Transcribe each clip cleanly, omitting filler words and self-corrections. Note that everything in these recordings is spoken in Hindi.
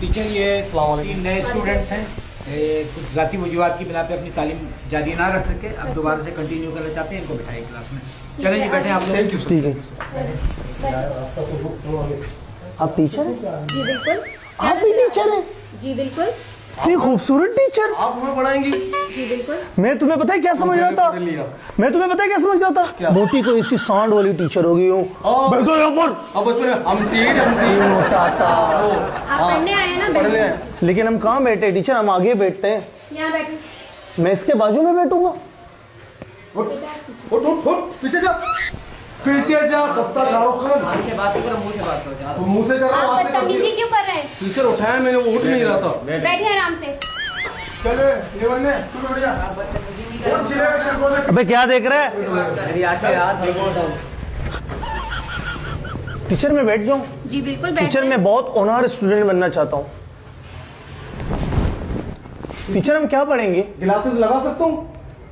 टीचर ये 3 नए स्टूडेंट्स हैं, कुछ जाति वजूहात की बिना पे अपनी तालीम जारी ना रख सके, अब दोबारा से कंटिन्यू करना चाहते हैं, इनको बैठाइए क्लास में। चलें जी, बैठे आप लोग। ठीक है। आप टीचर हैं? जी बिल्कुल। आप भी टीचर हैं? जी बिल्कुल। इतनी खूबसूरत टीचर। आप हमें पढ़ाएंगी? जी बिल्कुल। मैं तुम्हें पता है क्या समझ रहा था? मैं तुम्हें पता है क्या समझ रहा था? मोटी कोई इसी सांड वाली टीचर होगी हूँ। बैठो यहाँ पर। अब उसमें हम टीट मोटा था। आप पढ़ने आए हैं ना? पढ़ने। लेकिन हम कहाँ बैठे टीचर, हम आगे बैठते हैं। यहाँ बैठे। मैं इसके बाजू में बैठूंगा। पीछे जा, पीछे जा। सस्ता शाहरुख खान। मुंह से बात करो, मुंह से बात करो। मुंह से करो, आप हाथ से बदतमीजी करो। क्यों कर रहे हैं? टीचर उठाया मैंने, वो उठ नहीं रहा था। बैठिए आराम से। चले ये बंदे तू उठ जा। और छिले बच्चे को ले। अबे क्या देख रहा है? टीचर मैं बैठ जाऊं? जी बिल्कुल टीचर बैठिए। मैं बहुत ऑनर स्टूडेंट बनना चाहता हूँ। टीचर हम क्या पढ़ेंगे? ग्लासेस लगा सकता हूँ?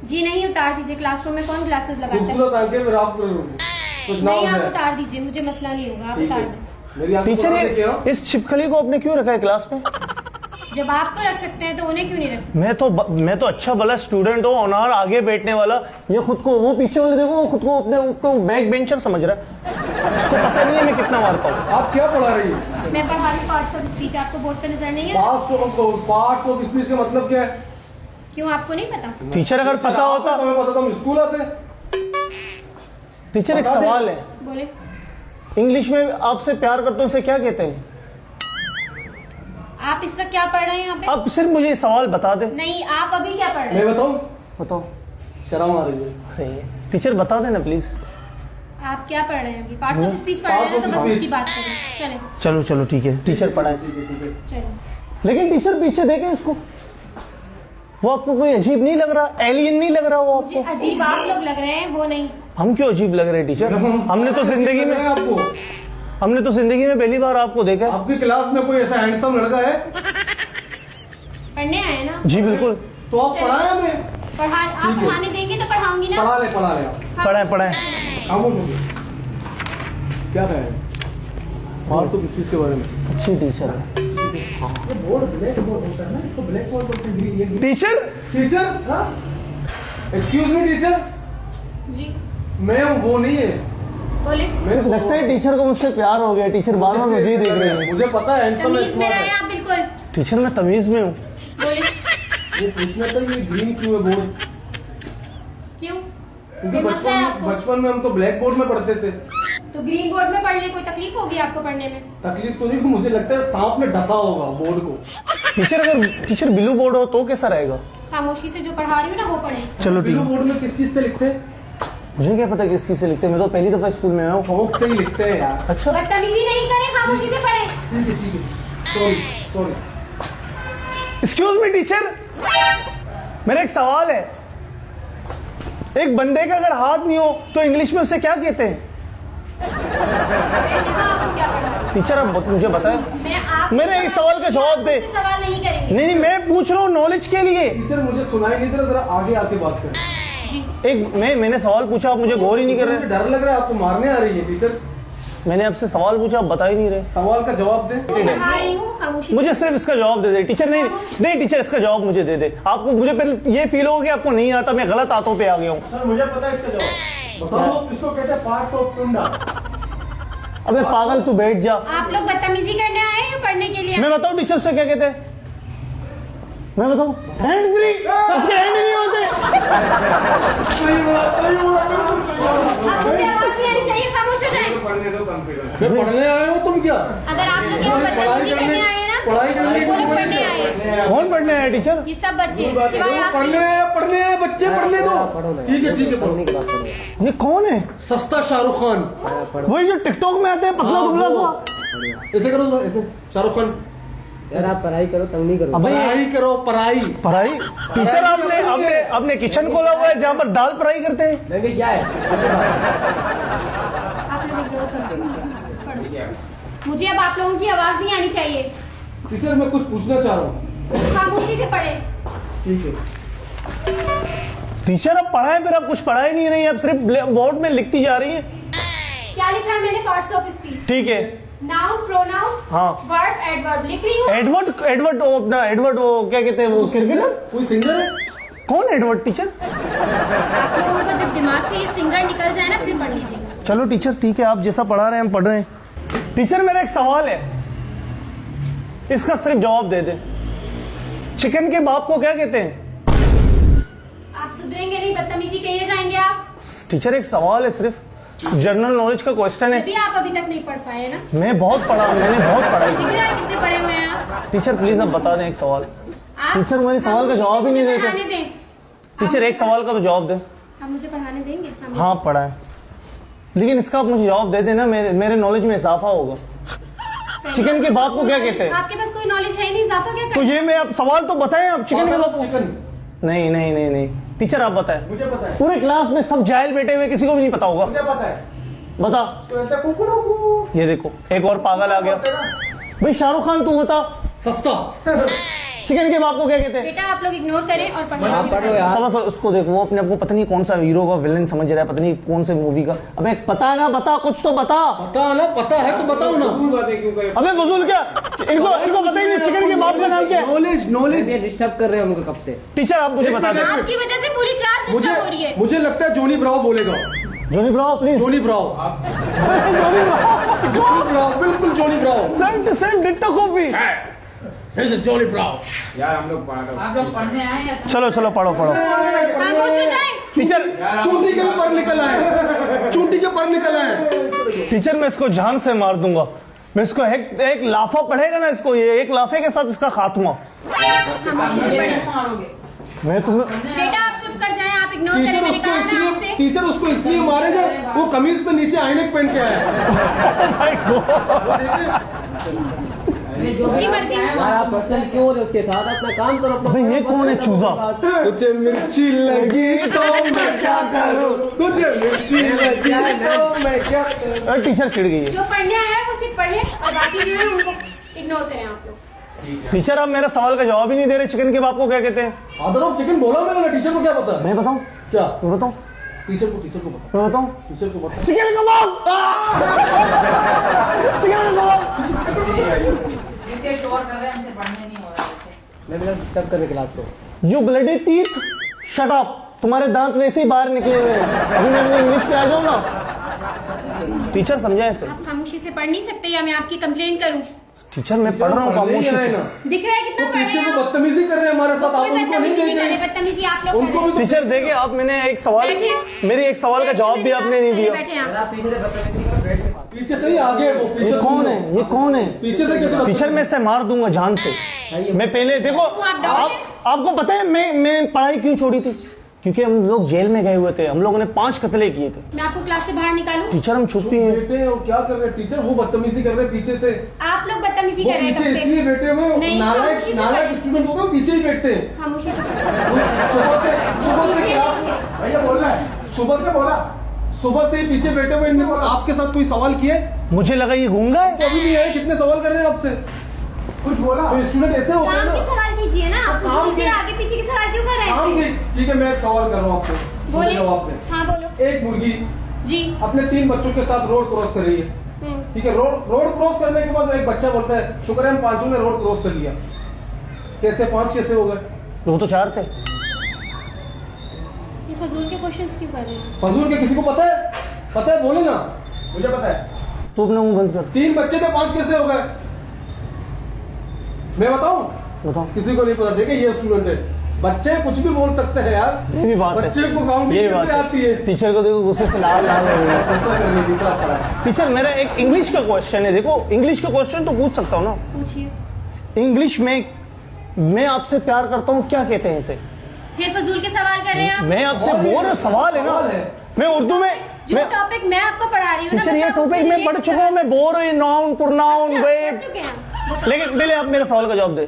जी नहीं, उतार दीजिए। क्लासरूम में कौन ग्लासेस लगाता है? खूबसूरत आंखें फिर आप कुछ ना नहीं, आप हो जाए। उतार दीजिए, मुझे मसला नहीं होगा। आप ठीक उतार है। दें। मेरी आंखों टीचर को देखे हो? ये इस छिपकली को आपने क्यों रखा है क्लास में? जब आपको रख सकते हैं तो उन्हें क्यों नहीं रख सकते? मैं तो अच्छा भला स्टूडेंट हूँ, ऑनर आगे बैठने वाला। ये खुद को, वो पीछे वाले देखो, वो खुद को अपने को बैक बेंचर समझ रहा है। इसको पता नहीं है मैं कितना मारता हूँ। आप क्या पढ़ा रही है? मैं पढ़ा रही पार्ट्स ऑफ स्पीच। आपको बोर्ड पे नजर नहीं है? पार्ट्स ऑफ स्पीच का मतलब क्या है? क्यों, आपको नहीं पता? टीचर अगर पता होता। हमें पता तो हम स्कूल आते। टीचर एक बता दे। सवाल है, बोले। इंग्लिश में आपसे प्यार करते हो उसे क्या कहते हैं? आप इस वक्त क्या पढ़ रहे हैं यहाँ पे? आप सिर्फ मुझे ये सवाल बता दे। नहीं, आप अभी क्या पढ़ रहे मैं हैं? बताऊं? बताओ। शर्म आ रही है। अरे टीचर बता देना प्लीज। आप क्या पढ़ रहे हैं अभी? पार्ट्स ऑफ स्पीच पढ़ रहे हैं ना, तो Parts of बस speech। उसकी बात करें। चले चलो चलो ठीक है, टीचर पढ़ाए। चलो। लेकिन टीचर पीछे देखें इसको, वो आपको कोई अजीब नहीं लग रहा? एलियन नहीं लग रहा वो मुझे आपको? अजीब आप लोग लग रहे हैं, वो नहीं। हम क्यों अजीब लग रहे हैं टीचर? हमने तो जिंदगी में पहली बार आपको देखा है। आपकी क्लास में कोई ऐसा हैंडसम लड़का है? पढ़ने आए हैं ना? जी बिल्कुल। तो आप पढ़ाए हमें? पढ़ा। आप ठीक है। पढ़ाने देंगे तो पढ़ाऊंगी ना। पढ़ा ले आप। पढ़ाए। खामोश हो गए। क्या कह रहे हैं? पार्ट्स ऑफ स्पीच के बारे में। अच्छी टीचर है। बोर्ड ब्लैक बोर्ड होता है ना, इसको ब्लैक बोर्ड बोलते हैं। Teacher teacher? हाँ? एक्सक्यूज मी टीचर, जी मैं हूँ, वो नहीं है। बोले। मेरे को लगता है टीचर को मुझसे प्यार हो गया। टीचर बार बार मुझे ही देख रहे हैं। मुझे पता है हैंडसम है, तमीज में स्मार्ट रहे है। आप बिल्कुल। टीचर मैं तमीज में हूँ। बोले। ये पूछना था ये ग्रीन क्यों है बोर्ड? क्यों? क्योंकि कोई मसला है आपको? बचपन में हम तो ब्लैक बोर्ड में पढ़ते थे। तो ग्रीन बोर्ड में पढ़ने कोई तकलीफ होगी आपको पढ़ने में? तकलीफ तो नहीं, मुझे लगता है सांप में डसा होगा बोर्ड को। टीचर अगर टीचर ब्लू बोर्ड हो तो कैसा रहेगा? खामोशी से जो पढ़ा रही हूँ ना वो पढ़े। चलो ठीक ब्लू है। बोर्ड में किस चीज से लिखते हैं? मुझे क्या पता किस चीज से लिखते हैं, मैं तो पहली दफा स्कूल में आया हूँ। चौक से ही लिखते हैं यार। अच्छा बदतमीजी नहीं करें, खामोशी से पढ़े। ठीक है सॉरी। एक्सक्यूज मी टीचर, मेरा एक सवाल है। एक बंदे का अगर हाथ नहीं हो तो इंग्लिश में उसे क्या कहते हैं? मैंने आपको क्या पढ़ा? टीचर आप मुझे बताएं। मैं आप मेरे एक सवाल का जवाब दे। सवाल नहीं करेंगे। नहीं मैं पूछ रहा हूँ नॉलेज के लिए। टीचर मुझे सुनाई नहीं दे रहा, जरा आगे आके बात करें। एक मैंने सवाल पूछा, आप मुझे गौर ही नहीं कर मुझे रहे। डर लग रहा है, आपको मारने आ रही है टीचर। मैंने आपसे सवाल पूछा, आप बता ही नहीं रहे। सवाल का जवाब दे। पढ़ा रही हूँ, खामोशी मुझे सिर्फ इसका जवाब दे दे टीचर। नहीं टीचर, इसका जवाब मुझे दे दे। आपको मुझे पहले ये फील होगा कि आपको नहीं आता, मैं गलत हाथों पे आ गया हूँ। सर मुझे पता है इसका जवाब। बताओ, इसको कहते हैं पार्ट्स ऑफ टुंडा। अबे पागल तू बैठ जा। आप लोग बदतमीजी करने आए हैं या पढ़ने के लिए? मैं बताऊँ टीचर से क्या कहते हैं? मैं बताऊँ? Hand free. सबके हैंड नहीं होते। आपको कोई आवाज नहीं आनी चाहिए, खामोश हो जाए। मैं पढ़ने आया हूँ, तुम क्या? अगर आप लोग यहाँ बदतमीजी करने आए हैं ना, पढ़ाई करने वो लोग पढ़ने आए हैं। कौन पढ़ने आया टीचर? ये सब बच्चे सिवाय आप। पढ़ने आए बच्चे, पढ़ने दो। ठीक है ये कौन है? सस्ता शाहरुख खान, वही जो टिकटॉक में आते हैं, पतला दुबला सा। ऐसे करो, ऐसे शाहरुख खान। यार आप पढ़ाई करो, तंग नहीं करो। अबे पढ़ाई करो, पढ़ाई। पढ़ाई टीचर आपने किचन खोला हुआ है जहाँ पर दाल फ्राई करते हैं। मैं भी क्या है? आप लोग इग्नोर करो। मुझे अब आप लोगों की आवाज नहीं आनी चाहिए। टीचर मैं कुछ पूछना चाह रहा हूँ। खामोशी से पढ़े। ठीक है। टीचर अब पढ़ाए, फिर आप कुछ पढ़ा ही नहीं रही है, अब सिर्फ बोर्ड में लिखती जा रही है। क्या लिखा है मैंने? Parts of speech. ठीक है, नाउन प्रोनाउन हाँ। वर्ब एडवर्ब लिख रही हूँ। एडवर्ड वो अपना एडवर्ड वो क्या कहते हैं वो क्रिकेटर कोई सिंगर है? कौन एडवर्ड टीचर? आप लोगों को जब दिमाग से ये सिंगर निकल जाए ना फिर पढ़ लीजिएगा। चलो टीचर ठीक है, आप जैसा पढ़ा रहे हैं हम पढ़ रहे हैं। टीचर मेरा एक सवाल है, इसका सिर्फ जवाब दे दे। चिकन के बाप को क्या कहते हैं? आप सुधरेंगे नहीं, बदतमीजी कहिए जाएंगे आप। टीचर एक सवाल है, सिर्फ जनरल नॉलेज का क्वेश्चन है। अभी आप अभी तक नहीं पढ़ पाए ना। मैं बहुत पढ़ा, मैंने बहुत पढ़ाई दिख की। रहा है कितने पढ़े हुए हैं आप। टीचर प्लीज अब बता दें एक सवाल। आप टीचर मेरे सवाल का जवाब ही नहीं मुझे देते। पढ़ाने दें। टीचर एक सवाल का तो जवाब दे। आप मुझे पढ़ाने देंगे? हाँ पढ़ा है, लेकिन इसका आप मुझे जवाब दे देना, मेरे नॉलेज में इजाफा होगा। चिकन के बाप को क्या कहते हैं? आपके पास कोई नॉलेज है ही नहीं, इजाफा क्या तो करें? ये मैं आप सवाल तो बताएं आप। चिकन के बाप को चिकन। नहीं नहीं नहीं नहीं टीचर आप बताएं। मुझे पता है। पूरे क्लास में सब जाहिल बैठे हुए, किसी को भी नहीं पता होगा। मुझे पता है। बता। ये देखो एक और पागल आ गया। भाई शाहरुख खान तू बता। सस्ता। चिकन के बाप को क्या कहते हैं? बेटा आप लोग इग्नोर करें और पढ़ाई आप पढ़ो यार। सब उसको देखो, वो अपने आप को पता नहीं कौन सा हीरो का विलन समझ रहा है, पता नहीं कौन से मूवी का। अबे पता ना, बता कुछ तो बता। पता ना, पता है तो बताओ ना। अबे फजूल क्या, इनको पता ही नहीं चिकन के बाप का नाम क्या है। नॉलेज। ये डिस्टर्ब कर रहे हैं हमको कब से। टीचर आप मुझे बता दें। आपकी वजह से पूरी क्लास डिस्टर्ब हो रही है। मुझे लगता है जोनी ब्राव बोलेगा। Johnny Bravo please. Johnny Bravo. Johnny Bravo बिल्कुल Johnny Bravo. Same to same ditto copy. Johnny Bravo. आप लोग पढ़ने आए या चलो चलो पढ़ो पढ़ो। खामोश हो जाए। टीचर चूंटी के ऊपर निकल आए। चूंटी के ऊपर निकल आए। टीचर मैं इसको जान से मार दूंगा। मैं इसको एक लाफा पढ़ेगा ना, इसको ये एक लाफे के साथ इसका खात्मा। खामोशी से पढ़े। मारोगे? मैं तुम्हें बेटा आप चुप कर जाएं, आप इग्नोर करें, मैंने कहा ना आपसे। टीचर उसको इसलिए मारेगा, वो कमीज पे नीचे आईनेक पहन के आया। उसकी मर्जी। यार आप पर्सनल क्यों हो रहे हो उसके साथ? अपना काम करो अपना। भाई ये कौन है चूजा? तुझे मिर्ची लगी तो मैं क्या करूं? तुझे मिर्ची लगी तो मैं क्या करूं? अरे टीचर चिढ़ गई है। जो पढ़ने आया है वो सिर्फ पढ़े और बाकी जो है उनको इग्नोर करें आप लोग। टीचर आप मेरा सवाल का जवाब ही नहीं दे रहे। चिकन के बाप को क्या कहते हैं? फादर ऑफ चिकन बोला मैंने ना, टीचर को क्या पता? मैं बताऊं? क्या? मैं बताऊं? टीचर को पता। मैं बताऊं? टीचर को पता। चिकन का बाप। चिकन का बाप। जिसके शोर कर रहे हैं हमसे पढ़ने नहीं हो रहा है। मैं डिस्टर्ब कर रहे क्लास को। You bloody teeth shut up. तुम्हारे दांत वैसे ही बाहर निकले हुए हैं। अभी मैं इंग्लिश पे आ जाऊं ना। टीचर समझा ऐसे। आप खामोशी से पढ़ नहीं सकते या मैं आपकी कंप्लेन करूं? टीचर मैं पढ़ रहा हूँ खामोशी से। दिख रहा है कितना पढ़े टीचर हैं को आप? बदतमीजी कर रहे हैं हमारे साथ। आप कोई उनको नहीं बदतमीजी नहीं देख करे, रहे। बदतमीजी आप लोग उनको कर भी रहे हैं। टीचर देखिए आप, मैंने एक सवाल, बैठिए। मेरी एक सवाल का जवाब भी आपने नहीं दिया। बैठे आप। आप पीछे से बदतमीजी करो, बैठ के बात। पीछे से ही आगे है वो। ये पीछे कौन है? ये कौन है? पीछे से कैसे? टीचर मैं इसे मार दूंगा जान से। मैं पहले देखो आपको पता है मैं पढ़ाई क्यों छोड़ी थी? क्योंकि हम लोग जेल में गए हुए थे, हम लोगों ने 5 कत्ले किए थे। मैं आपको क्लास से बाहर निकालूं? टीचर हम छुट्टी हैं। बेटे और क्या कर रहे हैं टीचर? वो बदतमीजी कर रहे हैं पीछे से। आप लोग बदतमीजी वो कर रहे हैं पीछे कब से? इसलिए बैठे हुए नहीं, खामोशी से नालायक पढ़े। स्टूडेंट होगा पीछे ही बैठते हैं। खामोशी से पढ़े। सुबह से क्लास भैया बोल रहा है। सुबह से ही पीछे बैठे हुए इनने आपके साथ कोई सवाल किए? मुझे लगा ये गूंगा है। तो अभी भी है, कितने सवाल कर रहे हैं आपसे? कुछ बोला? तो स्टूडेंट ऐसे होते हैं काम के ना। सवाल कीजिए ना, आप काम खुद के के- आगे पीछे के सवाल क्यों कर रहे काम हैं? की ठीक है, मैं एक सवाल कर रहा हूँ आपसे। बोले। जवाब दें। हाँ बोलो। एक मुर्गी जी। अपने 3 बच्चों के साथ रोड क्रॉस कर रही है। ठीक है, रोड क्रॉस करने के बाद एक बच्चा बोलता है शुक्र है हम 5 ने रोड क्रॉस कर लिया। कैसे 5 कैसे हो गए? वो तो 4 थे। ये फजूल के क्वेश्चंस क्यों कर रहे हैं? फजूल के किसी को पता है? पता है बोले ना। मुझे पता है। तू अपना मुंह बंद कर। 3 बच्चे थे 5 कैसे हो गए? मैं बताऊं? बताओ। किसी को नहीं पता। देखिए ये स्टूडेंट है, बच्चे कुछ भी बोल सकते हैं यार। ये भी बात है। बच्चे को काउंटिंग ये कैसे बात आती है? टीचर को देखो गुस्से से लाल लाल हो गया। ऐसा करने की तरफ पड़ा है। टीचर मेरा एक इंग्लिश का क्वेश्चन है। देखो इंग्लिश का क्वेश्चन तो पूछ सकता हूँ ना। पूछिए। इंग्लिश में मैं आपसे प्यार करता हूँ क्या कहते हैं इसे? फिर फजूल के सवाल कर रहे हैं आप? मैं आपसे बोल रहा, सवाल है ना। मैं उर्दू में जो मैं टॉपिक मैं आपको पढ़ा रही हूँ ना, टीचर बस ये आप टॉपिक उससे मैं relate पढ़ चुका हूँ। मैं बोल रही नाउन प्रोनाउन अच्छा, वेब। पढ़ चुके हैं। लेकिन पहले आप मेरे सवाल का जवाब दे।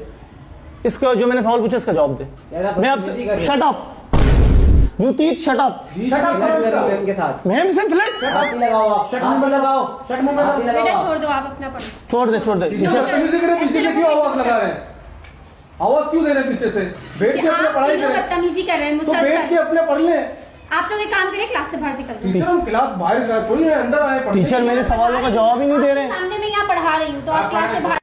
इसका जो मैंने सवाल पूछा इसका जवाब दे। यार आप मैं बदतमीजी कर आपसे रहे shut up you teach shut up. Friend के साथ। मैम से फ्लैट हाथ नहीं लगाओ आप। हाथ नहीं लगाओ। हाथ नहीं बेटा लगाओ। छोड़ दो, आप अपना पढ़ो। छोड़ दे टीचर बदतमीजी कर रहे हैं, पीछे से क्यों आवाज लगा रहे हैं? आवाज क्यों दे रहे हैं पीछे से? बैठ कि के अपने आप पढ़ाई तीनों करें। बदतमीजी कर रहे हैं तो बैठ के मुसलसल। अपने पढ़ ले। आप लोग एक काम करिए, क्लास से बाहर निकल जाइए। टीचर हम क्लास बाहर कोई नहीं अंदर आए पढ़ने। टीचर मेरे सवालों का जवाब ही नहीं दे रहे। सामने में यहाँ पढ़ा रही हूँ तो आप क्लास से बाहर